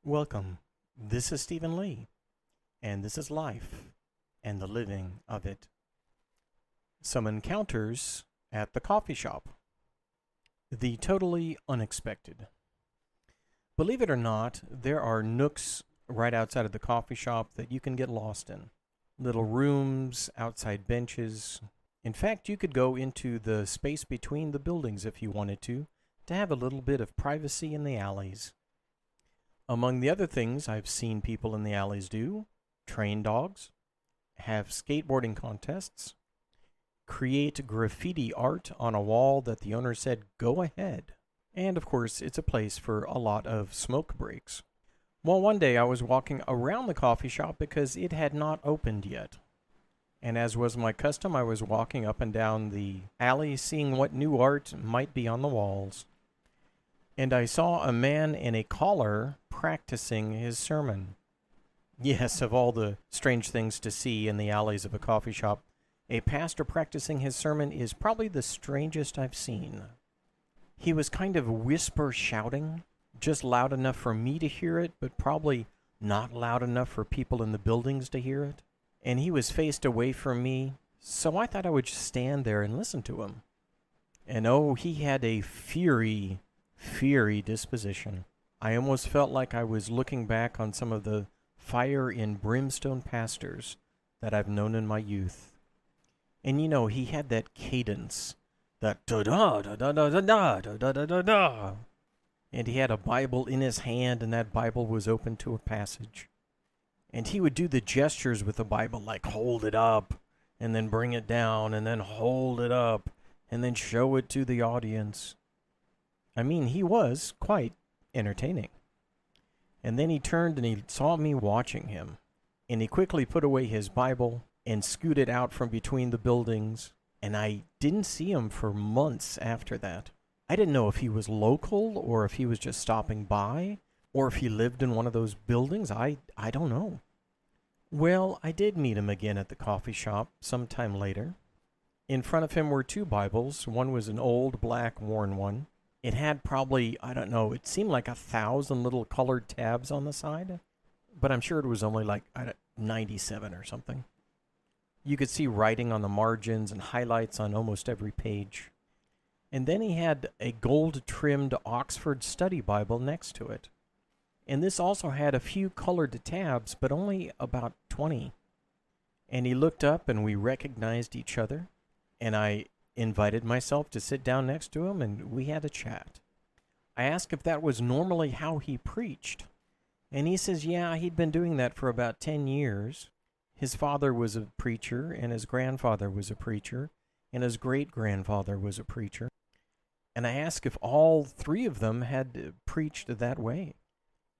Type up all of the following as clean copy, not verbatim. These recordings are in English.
Welcome. This is Stephen Lee, and this is life and the living of it. Some encounters at the coffee shop. The totally unexpected. Believe it or not, there are nooks right outside of the coffee shop that you can get lost in. Little rooms, outside benches. In fact, you could go into the space between the buildings if you wanted to have a little bit of privacy in the alleys. Among the other things I've seen people in the alleys do: train dogs, have skateboarding contests, create graffiti art on a wall that the owner said, go ahead. And of course, it's a place for a lot of smoke breaks. Well, one day I was walking around the coffee shop because it had not opened yet. And as was my custom, I was walking up and down the alley seeing what new art might be on the walls. And I saw a man in a collar practicing his sermon. Yes, of all the strange things to see in the alleys of a coffee shop, a pastor practicing his sermon is probably the strangest I've seen. He was kind of whisper shouting, just loud enough for me to hear it, but probably not loud enough for people in the buildings to hear it. And he was faced away from me, so I thought I would just stand there and listen to him. And oh, he had a fiery disposition. I almost felt like I was looking back on some of the fire and brimstone pastors that I've known in my youth. And you know, he had that cadence, that da-da-da-da-da-da-da-da-da-da-da. And he had a Bible in his hand, and that Bible was open to a passage. And he would do the gestures with the Bible, like hold it up, and then bring it down, and then hold it up, and then show it to the audience. I mean, he was quite entertaining. And then he turned and he saw me watching him. And he quickly put away his Bible and scooted out from between the buildings. And I didn't see him for months after that. I didn't know if he was local or if he was just stopping by or if he lived in one of those buildings. I don't know. Well, I did meet him again at the coffee shop sometime later. In front of him were two Bibles. One was an old black worn one. It had probably, I don't know, it seemed like 1,000 little colored tabs on the side, but I'm sure it was only like 97 or something. You could see writing on the margins and highlights on almost every page. And then he had a gold-trimmed Oxford Study Bible next to it. And this also had a few colored tabs, but only about 20. And he looked up and we recognized each other, and I invited myself to sit down next to him, and we had a chat. I asked if that was normally how he preached, and he says, yeah, he'd been doing that for about 10 years. His father was a preacher, and his grandfather was a preacher, and his great-grandfather was a preacher. And I asked if all three of them had preached that way.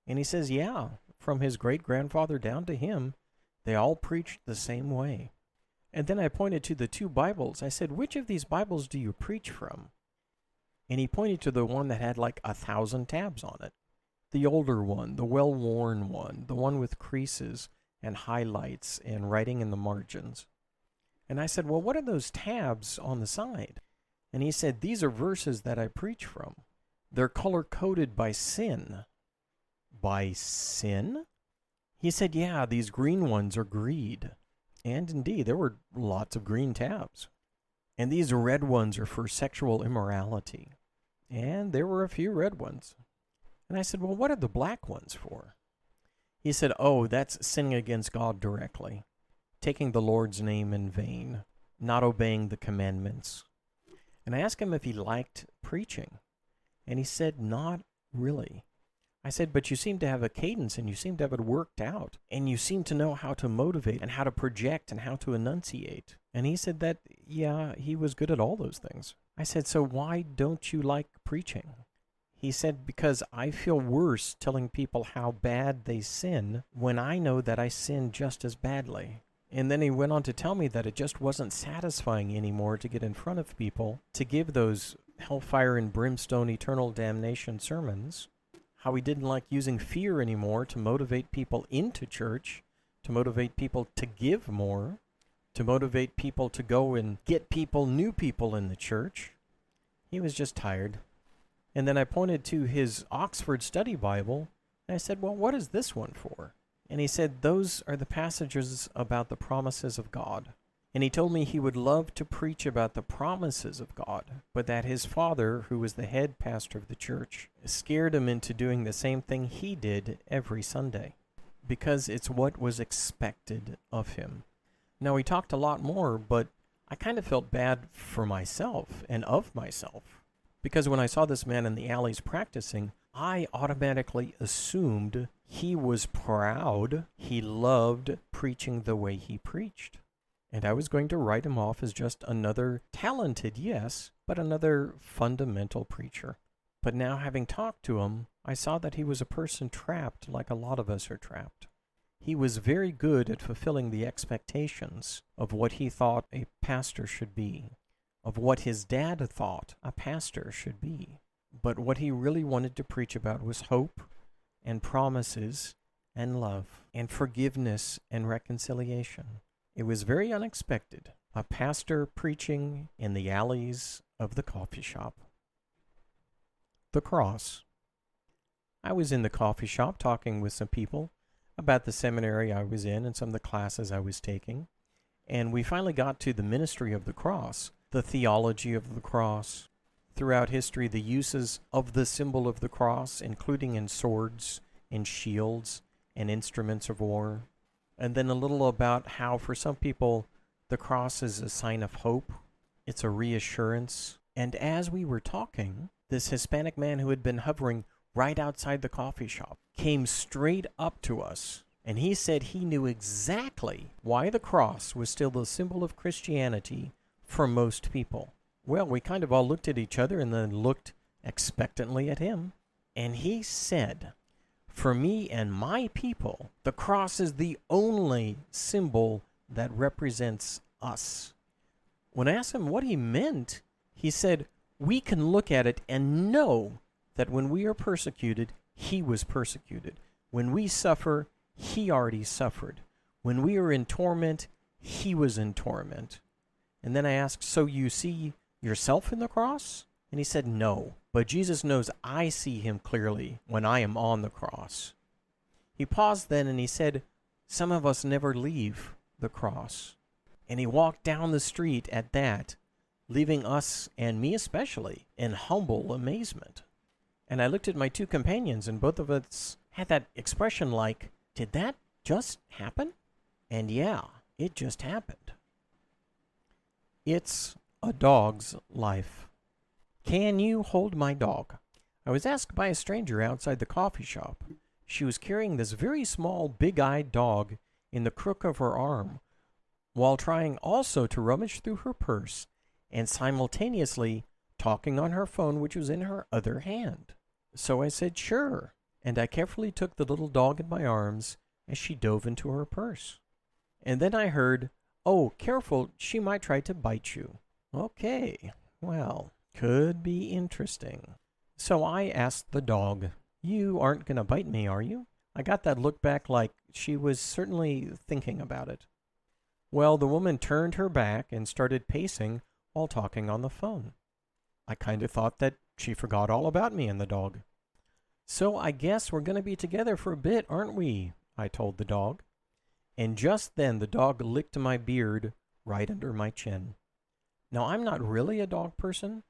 And he says, yeah, from his great-grandfather down to him, they all preached the same way. And then I pointed to the two Bibles. I said, which of these Bibles do you preach from? And he pointed to the one that had like 1,000 tabs on it. The older one, the well-worn one, the one with creases and highlights and writing in the margins. And I said, well, what are those tabs on the side? And he said, these are verses that I preach from. They're color-coded by sin. By sin? He said, yeah, these green ones are greed. And indeed, there were lots of green tabs. And these red ones are for sexual immorality. And there were a few red ones. And I said, well, what are the black ones for? He said, oh, that's sinning against God directly. Taking the Lord's name in vain. Not obeying the commandments. And I asked him if he liked preaching. And he said, not really. I said, but you seem to have a cadence and you seem to have it worked out. And you seem to know how to motivate and how to project and how to enunciate. And he said that, yeah, he was good at all those things. I said, so why don't you like preaching? He said, because I feel worse telling people how bad they sin when I know that I sin just as badly. And then he went on to tell me that it just wasn't satisfying anymore to get in front of people to give those hellfire and brimstone eternal damnation sermons. How he didn't like using fear anymore to motivate people into church, to motivate people to give more, to motivate people to go and get people, new people in the church. He was just tired. And then I pointed to his Oxford Study Bible, And I said, well, what is this one for? And he said, those are the passages about the promises of God. And he told me he would love to preach about the promises of God, but that his father, who was the head pastor of the church, scared him into doing the same thing he did every Sunday, because it's what was expected of him. Now, he talked a lot more, but I kind of felt bad for myself and of myself, because when I saw this man in the alleys practicing, I automatically assumed he was proud, he loved preaching the way he preached. And I was going to write him off as just another talented, yes, but another fundamental preacher. But now, having talked to him, I saw that he was a person trapped like a lot of us are trapped. He was very good at fulfilling the expectations of what he thought a pastor should be, of what his dad thought a pastor should be. But what he really wanted to preach about was hope and promises and love and forgiveness and reconciliation. It was very unexpected, a pastor preaching in the alleys of the coffee shop. The cross. I was in the coffee shop talking with some people about the seminary I was in and some of the classes I was taking, and we finally got to the ministry of the cross, the theology of the cross. Throughout history, the uses of the symbol of the cross, including in swords and shields and instruments of war. And then a little about how, for some people, the cross is a sign of hope. It's a reassurance. And as we were talking, this Hispanic man who had been hovering right outside the coffee shop came straight up to us. And he said he knew exactly why the cross was still the symbol of Christianity for most people. Well, we kind of all looked at each other and then looked expectantly at him. And he said, for me and my people, the cross is the only symbol that represents us. When I asked him what he meant, he said, we can look at it and know that when we are persecuted, he was persecuted. When we suffer, he already suffered. When we are in torment, he was in torment. And then I asked, so you see yourself in the cross? And he said, no, but Jesus knows I see him clearly when I am on the cross. He paused then and he said, some of us never leave the cross. And he walked down the street at that, leaving us, and me especially, in humble amazement. And I looked at my two companions, and both of us had that expression like, did that just happen? And yeah, it just happened. It's a dog's life. Can you hold my dog? I was asked by a stranger outside the coffee shop. She was carrying this very small, big-eyed dog in the crook of her arm, while trying also to rummage through her purse and simultaneously talking on her phone, which was in her other hand. So I said, sure, and I carefully took the little dog in my arms as she dove into her purse. And then I heard, oh, careful, she might try to bite you. Okay, well, could be interesting. So I asked the dog, you aren't going to bite me, are you? I got that look back like she was certainly thinking about it. Well, the woman turned her back and started pacing while talking on the phone. I kind of thought that she forgot all about me and the dog. So I guess we're going to be together for a bit, aren't we? I told the dog. And just then the dog licked my beard right under my chin. Now, I'm not really a dog person.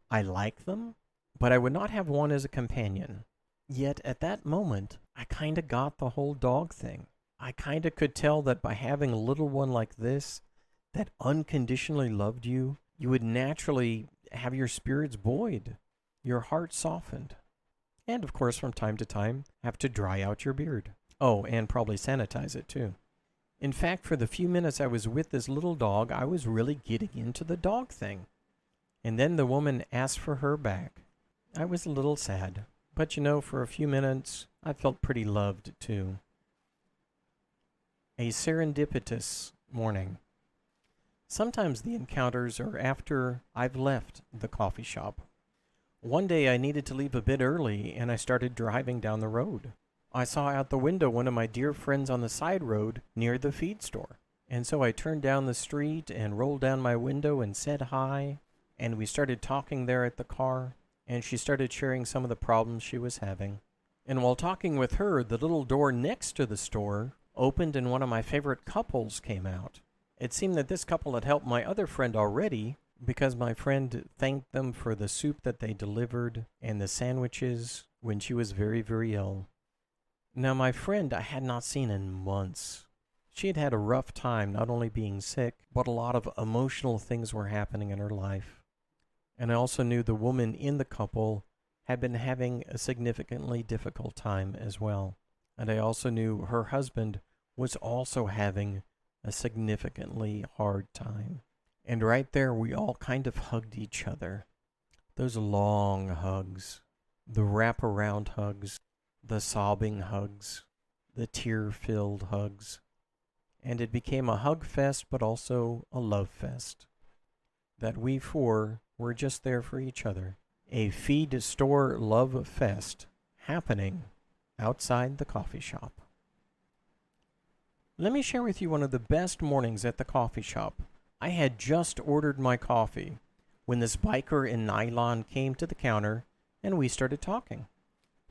I like them, but I would not have one as a companion. Yet at that moment, I kind of got the whole dog thing. I kind of could tell that by having a little one like this that unconditionally loved you, you would naturally have your spirits buoyed, your heart softened. And of course, from time to time, have to dry out your beard. Oh, and probably sanitize it too. In fact, for the few minutes I was with this little dog, I was really getting into the dog thing. And then the woman asked for her back. I was a little sad, but you know, for a few minutes, I felt pretty loved too. A serendipitous morning. Sometimes the encounters are after I've left the coffee shop. One day I needed to leave a bit early, and I started driving down the road. I saw out the window one of my dear friends on the side road near the feed store. And so I turned down the street and rolled down my window and said hi, and we started talking there at the car, and she started sharing some of the problems she was having. And while talking with her, the little door next to the store opened and one of my favorite couples came out. It seemed that this couple had helped my other friend already because my friend thanked them for the soup that they delivered and the sandwiches when she was very, very ill. Now, my friend I had not seen in months. She had had a rough time, not only being sick, but a lot of emotional things were happening in her life. And I also knew the woman in the couple had been having a significantly difficult time as well. And I also knew her husband was also having a significantly hard time. And right there, we all kind of hugged each other. Those long hugs, the wraparound hugs, the sobbing hugs, the tear-filled hugs. And it became a hug fest, but also a love fest. That we four were just there for each other. A feed store love fest happening outside the coffee shop. Let me share with you one of the best mornings at the coffee shop. I had just ordered my coffee when this biker in nylon came to the counter and we started talking.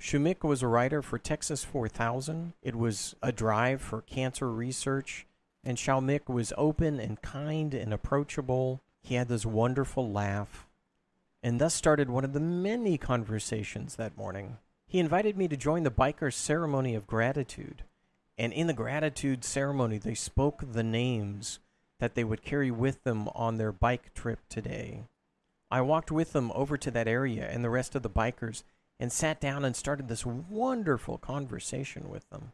Shumik was a writer for Texas 4000. It was a drive for cancer research, and Shumik was open and kind and approachable. He had this wonderful laugh, and thus started one of the many conversations that morning. He invited me to join the bikers' ceremony of gratitude, and in the gratitude ceremony, they spoke the names that they would carry with them on their bike trip today. I walked with them over to that area and the rest of the bikers and sat down and started this wonderful conversation with them.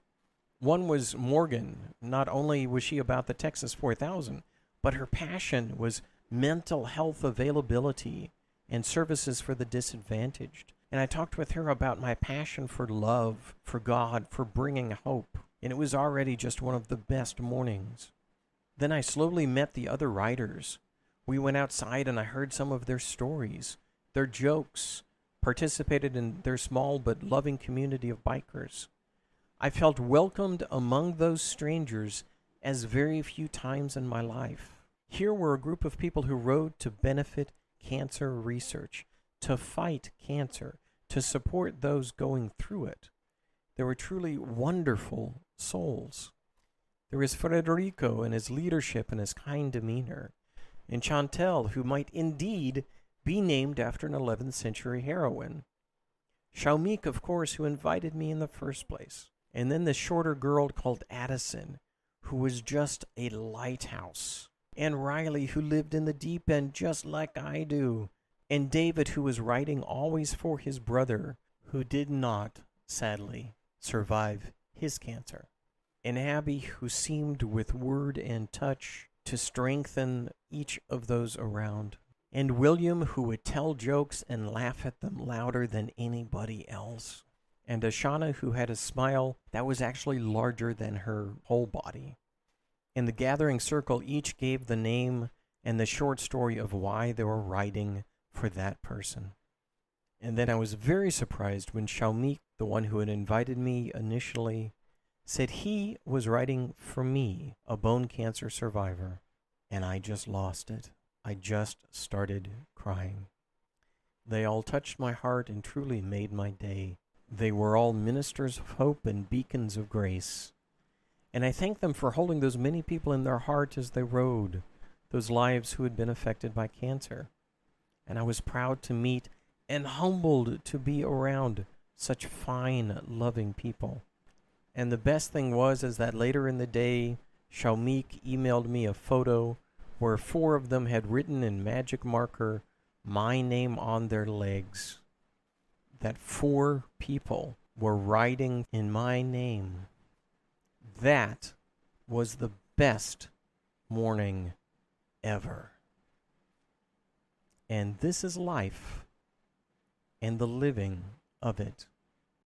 One was Morgan. Not only was she about the Texas 4000, but her passion was mental health availability and services for the disadvantaged. And I talked with her about my passion for love, for God, for bringing hope. And it was already just one of the best mornings. Then I slowly met the other riders. We went outside and I heard some of their stories, their jokes, participated in their small but loving community of bikers. I felt welcomed among those strangers as very few times in my life. Here were a group of people who rode to benefit cancer research, to fight cancer, to support those going through it. They were truly wonderful souls. There was Federico and his leadership and his kind demeanor, and Chantel, who might indeed be named after an 11th century heroine. Shaumik, of course, who invited me in the first place. And then the shorter girl called Addison, who was just a lighthouse. And Riley, who lived in the deep end just like I do. And David, who was writing always for his brother, who did not, sadly, survive his cancer. And Abby, who seemed with word and touch to strengthen each of those around. And William, who would tell jokes and laugh at them louder than anybody else. And Ashana, who had a smile that was actually larger than her whole body. In the gathering circle, each gave the name and the short story of why they were writing for that person. And then I was very surprised when Shaumik, the one who had invited me initially, said he was writing for me, a bone cancer survivor. And I just lost it. I just started crying. They all touched my heart and truly made my day. They were all ministers of hope and beacons of grace. And I thank them for holding those many people in their heart as they rode, those lives who had been affected by cancer. And I was proud to meet and humbled to be around such fine, loving people. And the best thing was is that later in the day, Shaumik emailed me a photo where 4 of them had written in magic marker my name on their legs. That 4 people were writing in my name. That was the best morning ever. And this is life and the living of it.